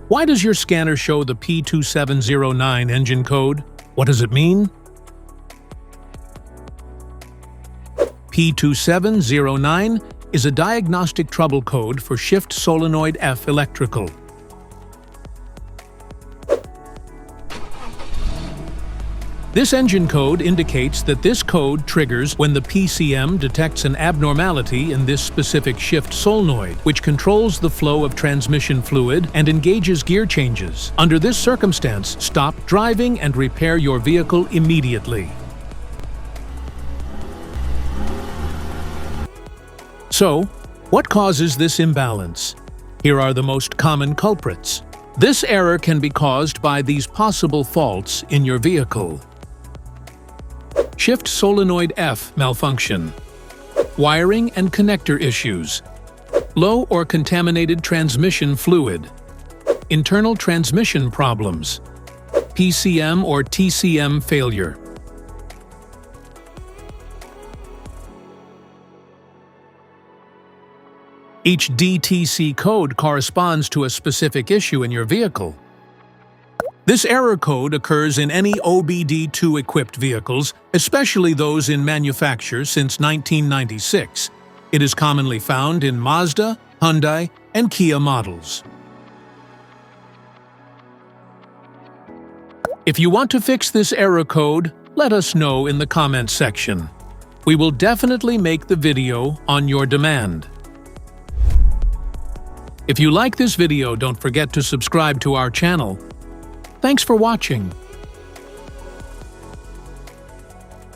Why does your scanner show the P2709 engine code? What does it mean? P2709 is a diagnostic trouble code for shift solenoid F electrical. This engine code indicates that this code triggers when the PCM detects an abnormality in this specific shift solenoid, which controls the flow of transmission fluid and engages gear changes. Under this circumstance, stop driving and repair your vehicle immediately. So, what causes this imbalance? Here are the most common culprits. This error can be caused by these possible faults in your vehicle. Shift solenoid F malfunction, wiring and connector issues, low or contaminated transmission fluid, internal transmission problems, PCM or TCM failure. Each DTC code corresponds to a specific issue in your vehicle. This error code occurs in any OBD2 equipped vehicles, especially those in manufacture since 1996. It is commonly found in Mazda, Hyundai, and Kia models. If you want to fix this error code, let us know in the comments section. We will definitely make the video on your demand. If you like this video, don't forget to subscribe to our channel. Thanks for watching.